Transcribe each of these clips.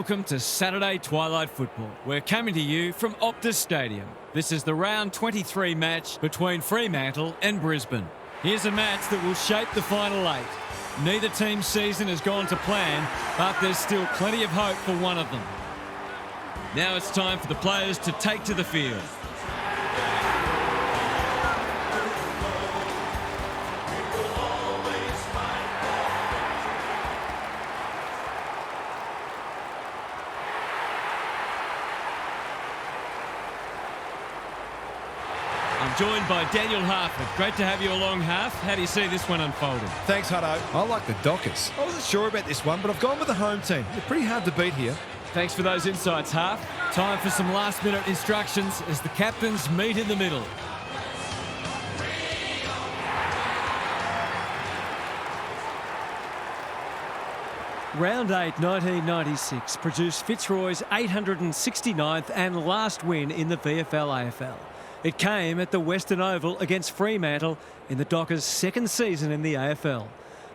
Welcome to Saturday Twilight Football. We're coming to you from Optus Stadium. This is the round 23 match between Fremantle and Brisbane. Here's a match that will shape the final eight. Neither team's season has gone to plan, but there's still plenty of hope for one of them. Now it's time for the players to take to the field. I'm joined by Daniel Harford. Great to have you along, Harf. How do you see this one unfolding? Thanks, Hutto. I like the Dockers. I wasn't sure about this one, but I've gone with the home team. They're pretty hard to beat here. Thanks for those insights, Harf. Time for some last-minute instructions as the captains meet in the middle. Round 8, 1996, produced Fitzroy's 869th and last win in the VFL-AFL. It came at the Western Oval against Fremantle in the Dockers' second season in the AFL.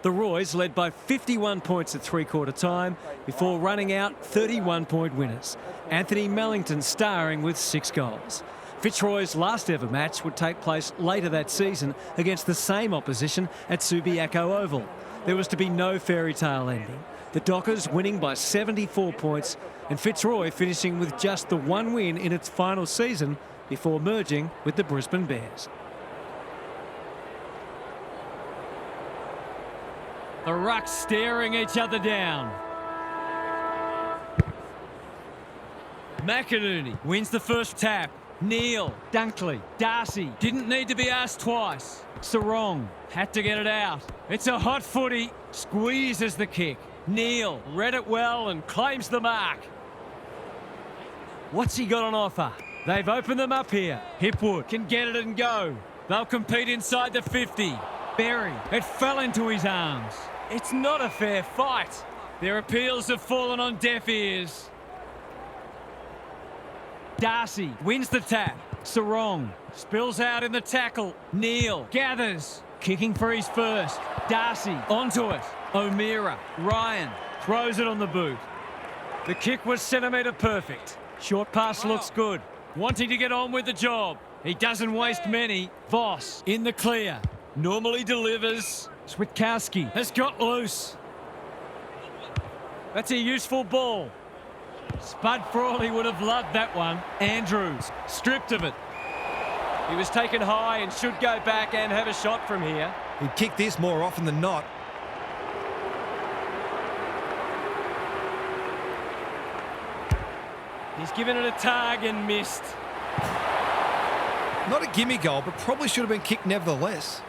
The Roys led by 51 points at three-quarter time before running out 31-point winners. Anthony Mellington starring with 6 goals. Fitzroy's last ever match would take place later that season against the same opposition at Subiaco Oval. There was to be no fairy tale ending. The Dockers winning by 74 points and Fitzroy finishing with just the one win in its final season before merging with the Brisbane Bears. The Rucks staring each other down. McInerney wins the first tap. Neal, Dunkley, Darcy didn't need to be asked twice. Sarong had to get it out. It's a hot footy. Squeezes the kick. Neal read it well and claims the mark. What's he got on offer? They've opened them up here. Hipwood can get it and go. They'll compete inside the 50. Berry, it fell into his arms. It's not a fair fight. Their appeals have fallen on deaf ears. Darcy wins the tap. Sarong spills out in the tackle. Neal gathers, kicking for his first. Darcy onto it. O'Meara, Ryan throws it on the boot. The kick was centimetre perfect. Short pass looks good. Wanting to get on with the job. He doesn't waste many. Voss in the clear. Normally delivers. Switkowski has got loose. That's a useful ball. Spud Frawley would have loved that one. Andrews stripped of it. He was taken high and should go back and have a shot from here. He'd kick this more often than not. He's given it a tug and missed. Not a gimme goal, but probably should have been kicked nevertheless.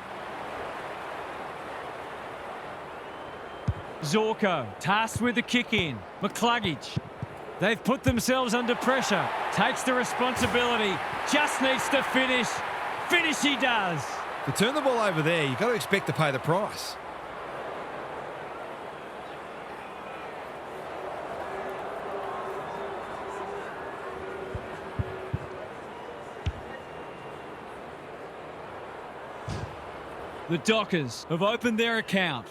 Zorko tasked with the kick in. McCluggage. They've put themselves under pressure. Takes the responsibility. Just needs to finish. Finish he does. To turn the ball over there, you've got to expect to pay the price. The Dockers have opened their account.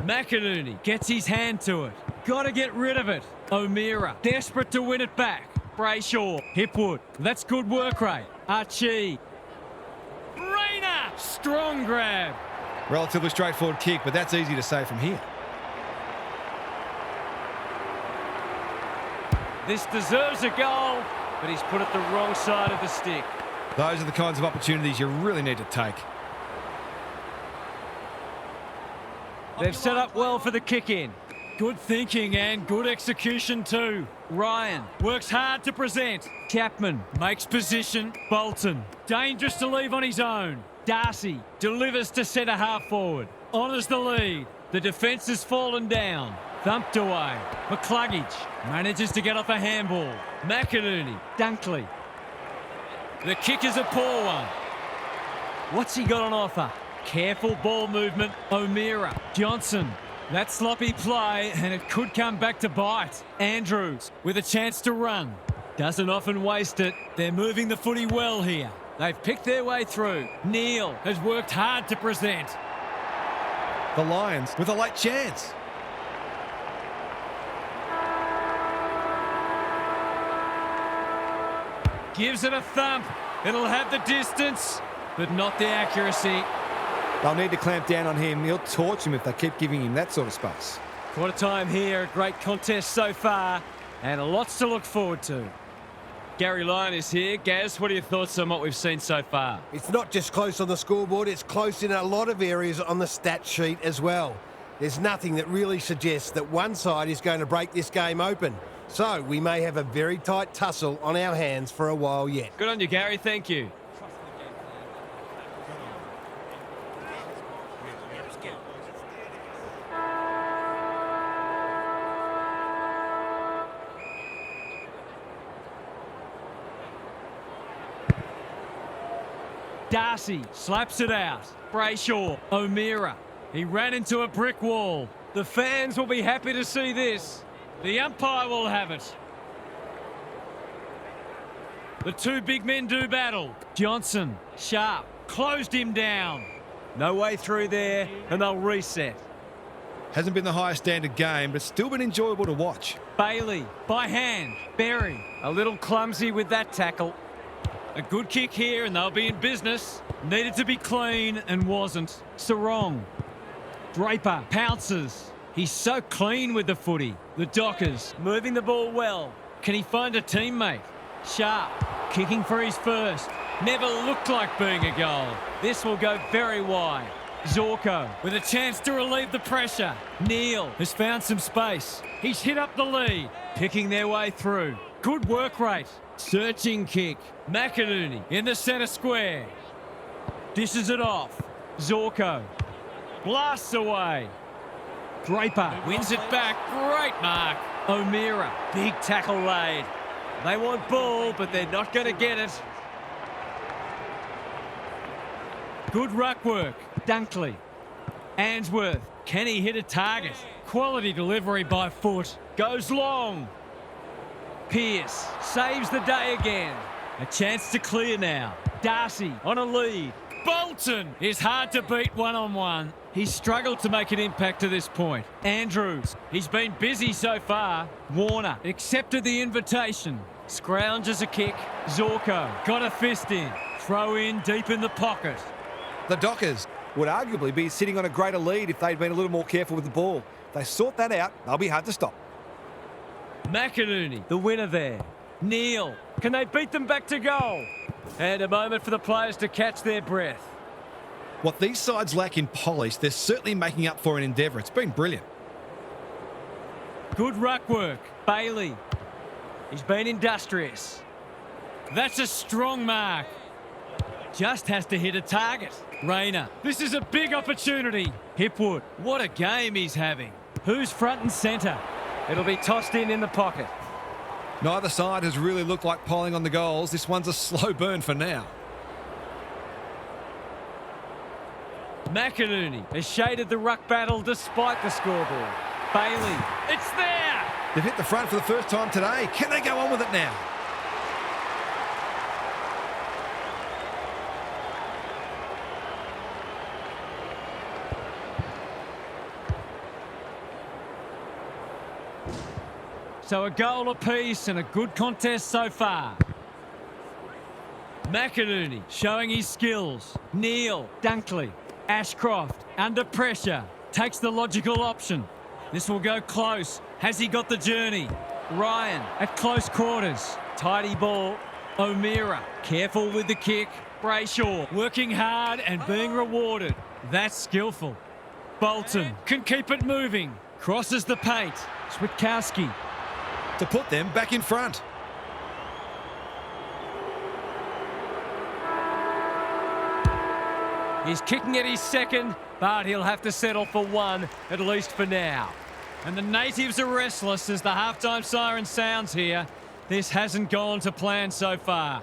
McInerney gets his hand to it. Got to get rid of it. O'Meara desperate to win it back. Brayshaw, Hipwood. That's good work rate. Archie. Rayner. Strong grab. Relatively straightforward kick, but that's easy to say from here. This deserves a goal, but he's put it the wrong side of the stick. Those are the kinds of opportunities you really need to take. They've set up well for the kick-in. Good thinking and good execution too. Ryan works hard to present. Chapman makes position. Bolton, dangerous to leave on his own. Darcy delivers to centre half forward. Honours the lead. The defence has fallen down. Thumped away. McCluggage manages to get off a handball. McInerney, Dunkley. The kick is a poor one. What's he got on offer? Careful ball movement. O'Meara. Johnson. That sloppy play, and it could come back to bite. Andrews with a chance to run. Doesn't often waste it. They're moving the footy well here. They've picked their way through. Neal has worked hard to present. The Lions with a late chance. Gives it a thump. It'll have the distance, but not the accuracy. They'll need to clamp down on him. He'll torch him if they keep giving him that sort of space. Quarter time here. A great contest so far, and lots to look forward to. Gary Lyon is here. Gaz, what are your thoughts on what we've seen so far? It's not just close on the scoreboard, it's close in a lot of areas on the stat sheet as well. There's nothing that really suggests that one side is going to break this game open. So we may have a very tight tussle on our hands for a while yet. Good on you, Gary. Thank you. Darcy slaps it out. Brayshaw, O'Meara. He ran into a brick wall. The fans will be happy to see this. The umpire will have it. The two big men do battle. Johnson, Sharp, closed him down. No way through there, and they'll reset. Hasn't been the highest standard game, but still been enjoyable to watch. Bailey, by hand. Berry, a little clumsy with that tackle. A good kick here, and they'll be in business. Needed to be clean, and wasn't. Sarong. Draper pounces. He's so clean with the footy. The Dockers moving the ball well. Can he find a teammate? Sharp kicking for his first. Never looked like being a goal. This will go very wide. Zorko with a chance to relieve the pressure. Neal has found some space. He's hit up the lead. Picking their way through. Good work rate. Searching kick. McInerney in the centre square. Dishes it off. Zorko blasts away. Draper wins it back. Great mark. O'Meara, big tackle laid. They want ball, but they're not going to get it. Good ruck work. Dunkley. Answorth. Can he hit a target? Quality delivery by foot. Goes long. Pearce saves the day again. A chance to clear now. Darcy on a lead. Bolton is hard to beat one-on-one. He's struggled to make an impact to this point. Andrews, he's been busy so far. Warner accepted the invitation. Scrounges a kick. Zorko got a fist in. Throw in deep in the pocket. The Dockers would arguably be sitting on a greater lead if they'd been a little more careful with the ball. If they sort that out, they'll be hard to stop. McInerney, the winner there. Neal, can they beat them back to goal? And a moment for the players to catch their breath. What these sides lack in polish, they're certainly making up for in endeavour. It's been brilliant. Good ruck work. Bailey. He's been industrious. That's a strong mark. Just has to hit a target. Rayner. This is a big opportunity. Hipwood. What a game he's having. Who's front and centre? It'll be tossed in the pocket. Neither side has really looked like piling on the goals. This one's a slow burn for now. McInerney has shaded the ruck battle despite the scoreboard. Bailey. It's there! They've hit the front for the first time today. Can they go on with it now? So a goal apiece and a good contest so far. McInerney showing his skills. Neal, Dunkley, Ashcroft under pressure. Takes the logical option. This will go close. Has he got the journey? Ryan at close quarters. Tidy ball. O'Meara careful with the kick. Brayshaw working hard and being rewarded. That's skillful. Bolton can keep it moving. Crosses the paint. Switkowski. To put them back in front. He's kicking at his second, but he'll have to settle for one, at least for now. And the natives are restless as the halftime siren sounds here. This hasn't gone to plan so far.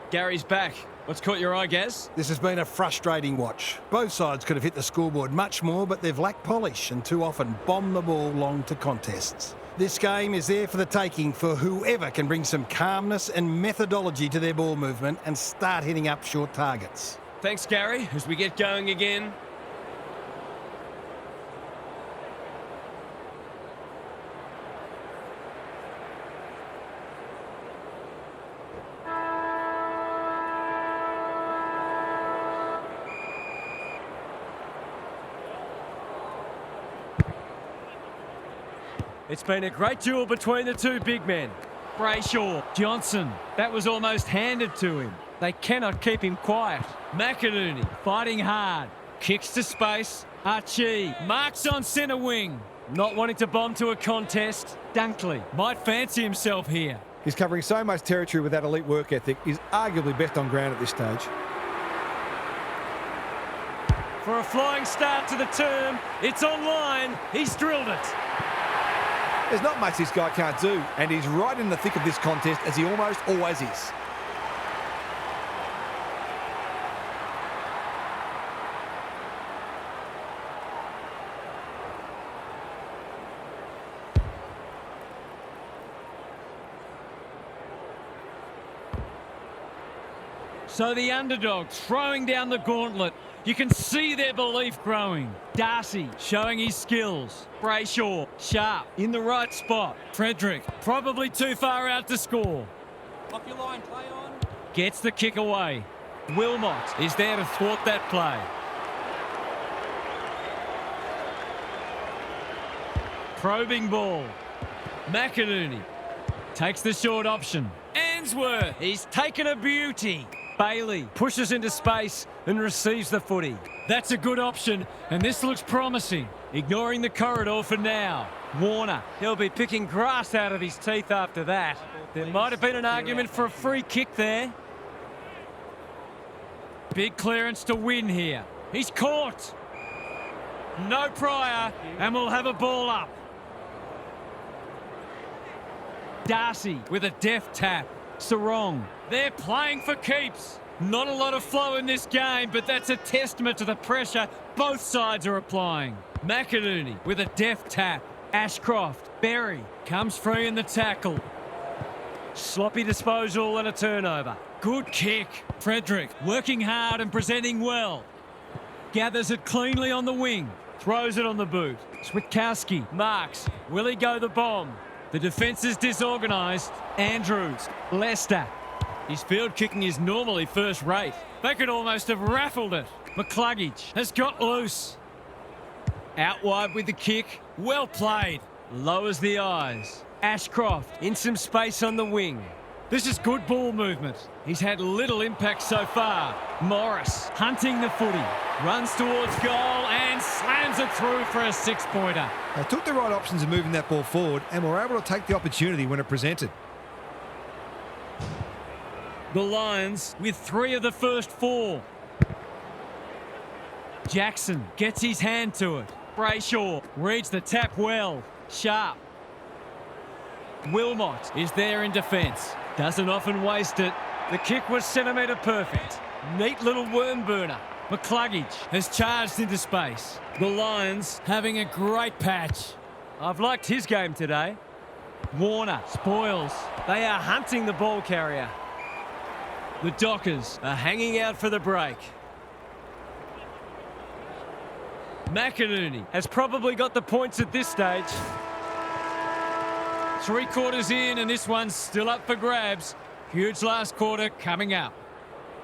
Gary's back. What's caught your eye, Gaz? This has been a frustrating watch. Both sides could have hit the scoreboard much more, but they've lacked polish and too often bombed the ball long to contests. This game is there for the taking for whoever can bring some calmness and methodology to their ball movement and start hitting up short targets. Thanks, Gary, as we get going again. It's been a great duel between the two big men. Brayshaw, Johnson, that was almost handed to him. They cannot keep him quiet. McInerney fighting hard. Kicks to space. Archie marks on centre wing. Not wanting to bomb to a contest. Dunkley might fancy himself here. He's covering so much territory with that elite work ethic. He's arguably best on ground at this stage. For a flying start to the term, it's online. He's drilled it. There's not much this guy can't do, and he's right in the thick of this contest, as he almost always is. So the underdogs throwing down the gauntlet. You can see their belief growing. Darcy showing his skills. Brayshaw, sharp, in the right spot. Frederick, probably too far out to score. Off your line, play on. Gets the kick away. Wilmot is there to thwart that play. Probing ball. McInerney takes the short option. Answorth, he's taken a beauty. Bailey pushes into space and receives the footy. That's a good option, and this looks promising. Ignoring the corridor for now. Warner, he'll be picking grass out of his teeth after that. There might have been an argument for a free kick there. Big clearance to win here. He's caught. No prior, and we'll have a ball up. Darcy with a deft tap. Sarong, they're playing for keeps. Not a lot of flow in this game, but that's a testament to the pressure both sides are applying. McInerney with a deft tap. Ashcroft, Berry comes free in the tackle. Sloppy disposal and a turnover. Good kick. Frederick working hard and presenting well. Gathers it cleanly on the wing. Throws it on the boot. Switkowski marks. Will he go the bomb? The defence is disorganised. Andrews, Lester. His field kicking is normally first rate. They could almost have raffled it. McCluggage has got loose. Out wide with the kick. Well played. Lowers the eyes. Ashcroft in some space on the wing. This is good ball movement. He's had little impact so far. Morris hunting the footy. Runs towards goal and slams it through for a six-pointer. They took the right options in moving that ball forward and were able to take the opportunity when it presented. The Lions with 3 of the first 4. Jackson gets his hand to it. Brayshaw reads the tap well. Sharp. Wilmot is there in defence. Doesn't often waste it. The kick was centimetre perfect. Neat little worm burner. McCluggage has charged into space. The Lions having a great patch. I've liked his game today. Warner spoils. They are hunting the ball carrier. The Dockers are hanging out for the break. McInerney has probably got the points at this stage. 3 quarters in and this one's still up for grabs. Huge last quarter coming up.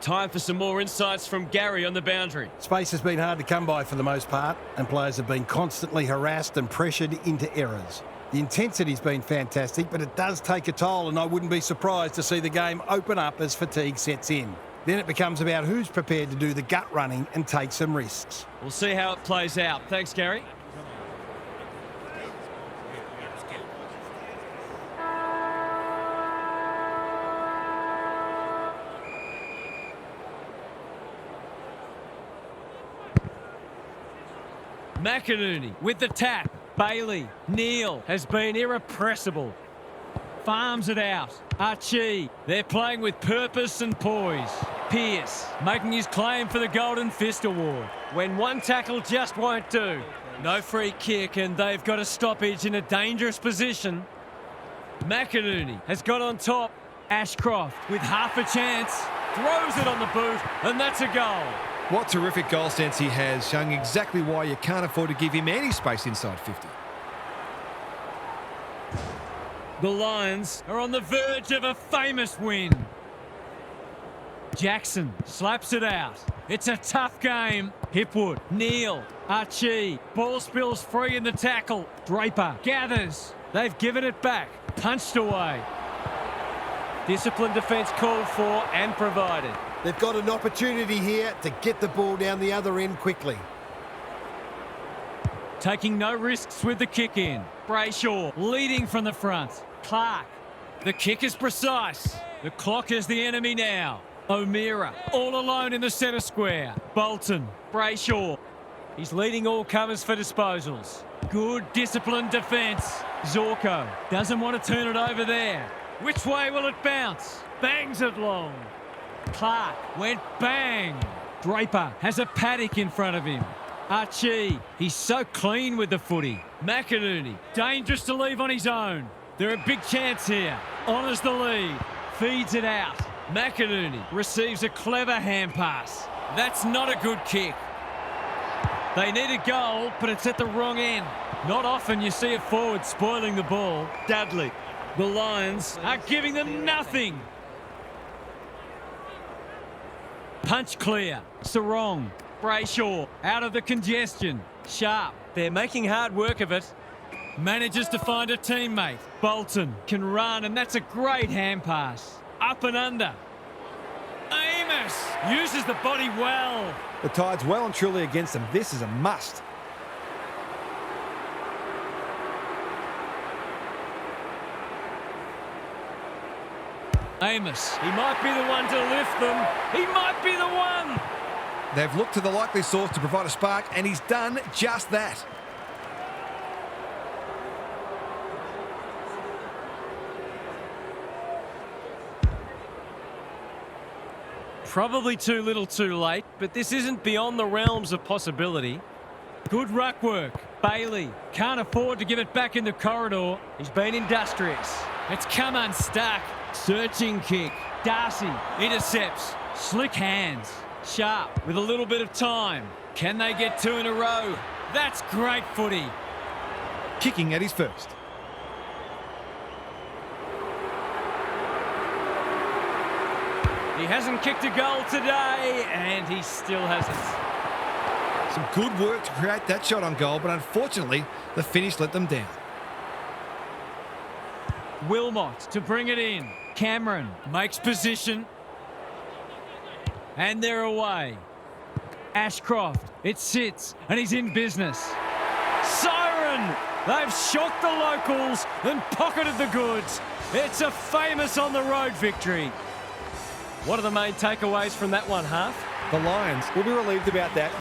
Time for some more insights from Gary on the boundary. Space has been hard to come by for the most part, and players have been constantly harassed and pressured into errors. The intensity's been fantastic, but it does take a toll, and I wouldn't be surprised to see the game open up as fatigue sets in. Then it becomes about who's prepared to do the gut running and take some risks. We'll see how it plays out. Thanks, Gary. McInerney with the tap. Bailey, Neal has been irrepressible. Farms it out. Archie, they're playing with purpose and poise. Pearce making his claim for the Golden Fist Award. When one tackle just won't do. No free kick and they've got a stoppage in a dangerous position. McInerney has got on top. Ashcroft with half a chance. Throws it on the boot and that's a goal. What terrific goal sense he has, showing exactly why you can't afford to give him any space inside 50. The Lions are on the verge of a famous win. Jackson slaps it out. It's a tough game. Hipwood, Neal, Archie. Ball spills free in the tackle. Draper gathers. They've given it back. Punched away. Disciplined defence called for and provided. They've got an opportunity here to get the ball down the other end quickly. Taking no risks with the kick in. Brayshaw leading from the front. Clark. The kick is precise. The clock is the enemy now. O'Meara all alone in the centre square. Bolton. Brayshaw. He's leading all comers for disposals. Good disciplined defence. Zorko doesn't want to turn it over there. Which way will it bounce? Bangs it long. Clark went bang. Draper has a paddock in front of him. Archie, he's so clean with the footy. McInerney, dangerous to leave on his own. They're a big chance here. Honours the lead. Feeds it out. McInerney receives a clever hand pass. That's not a good kick. They need a goal, but it's at the wrong end. Not often you see a forward spoiling the ball. Dudley. The Lions are giving them nothing. Punch clear. Sarong. Brayshaw out of the congestion. Sharp. They're making hard work of it. Manages to find a teammate. Bolton can run, and that's a great hand pass. Up and under. Amos uses the body well. The Tide's well and truly against them. This is a must. Amos, he might be the one to lift them. He might be the one. They've looked to the likely source to provide a spark, and he's done just that. Probably too little too late, but this isn't beyond the realms of possibility. Good ruck work. Bailey can't afford to give it back in the corridor. He's been industrious. It's come unstuck. Searching kick. Darcy intercepts. Slick hands. Sharp with a little bit of time. Can they get two in a row? That's great footy. Kicking at his first. He hasn't kicked a goal today, and he still hasn't. Some good work to create that shot on goal, but unfortunately, the finish let them down. Wilmot to bring it in. Cameron makes position. And they're away. Ashcroft, it sits, and he's in business. Siren! They've shocked the locals and pocketed the goods. It's a famous on-the-road victory. What are the main takeaways from that one, Half? The Lions will be relieved about that.